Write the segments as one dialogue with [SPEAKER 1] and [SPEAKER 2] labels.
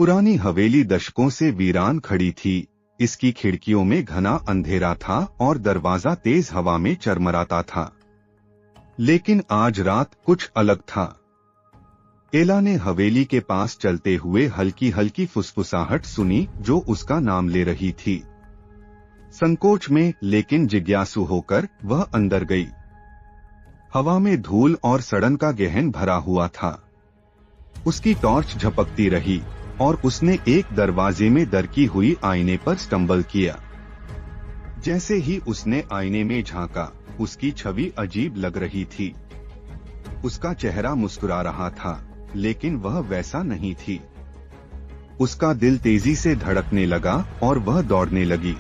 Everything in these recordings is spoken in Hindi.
[SPEAKER 1] पुरानी हवेली दशकों से वीरान खड़ी थी। इसकी खिड़कियों में घना अंधेरा था और दरवाजा तेज हवा में चरमराता था। लेकिन आज रात कुछ अलग था। एला ने हवेली के पास चलते हुए हल्की हल्की फुसफुसाहट सुनी जो उसका नाम ले रही थी। संकोच में लेकिन जिज्ञासु होकर वह अंदर गई। हवा में धूल और सड़न का गहन भरा हुआ था। उसकी टॉर्च झपकती रही और उसने एक दरवाजे में दरकी हुई आईने पर स्टंबल किया। जैसे ही उसने आईने में झांका, उसकी छवि अजीब लग रही थी। उसका चेहरा मुस्कुरा रहा था, लेकिन वह वैसा नहीं थी। उसका दिल तेजी से धड़कने लगा और वह दौड़ने लगी।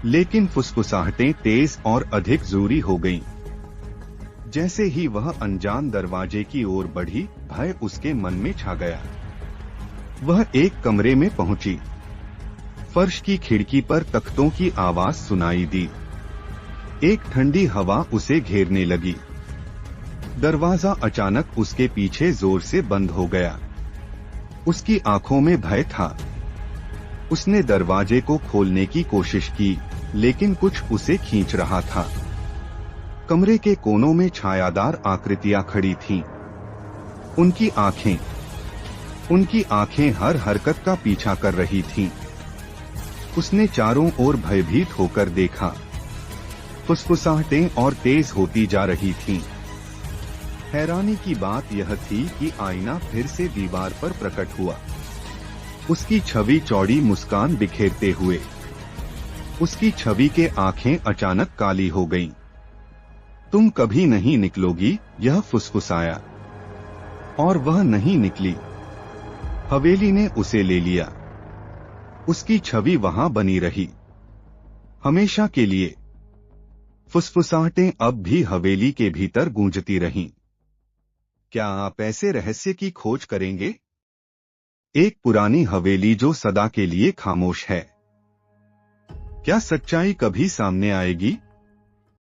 [SPEAKER 1] लेकिन फुसफुसाहटें तेज और अधिक जोरी हो गईं। जैसे ही वह अनजान दरवाजे की ओर बढ़ी, भय उसके मन में छा गया। वह एक कमरे में पहुंची। फर्श की खिड़की पर तख्तों की आवाज सुनाई दी। एक ठंडी हवा उसे घेरने लगी। दरवाजा अचानक उसके पीछे जोर से बंद हो गया। उसकी आंखों में भय था। उसने दरवाजे को खोलने की कोशिश की, लेकिन कुछ उसे खींच रहा था। कमरे के कोनों में छायादार आकृतियां खड़ी थीं। उनकी आंखें हर हरकत का पीछा कर रही थीं। उसने चारों ओर भयभीत होकर देखा। फुसफुसाहटें और तेज होती जा रही थीं। हैरानी की बात यह थी कि आईना फिर से दीवार पर प्रकट हुआ। उसकी छवि चौड़ी मुस्कान बिखेरते हुए। उसकी छवि के आंखें अचानक काली हो गईं। तुम कभी नहीं निकलोगी, यह फुसफुसाया। और वह नहीं निकली। हवेली ने उसे ले लिया। उसकी छवि वहां बनी रही, हमेशा के लिए। फुसफुसाहटें अब भी हवेली के भीतर गूंजती रहीं। क्या आप ऐसे रहस्य की खोज करेंगे? एक पुरानी हवेली जो सदा के लिए खामोश है। क्या सच्चाई कभी सामने आएगी?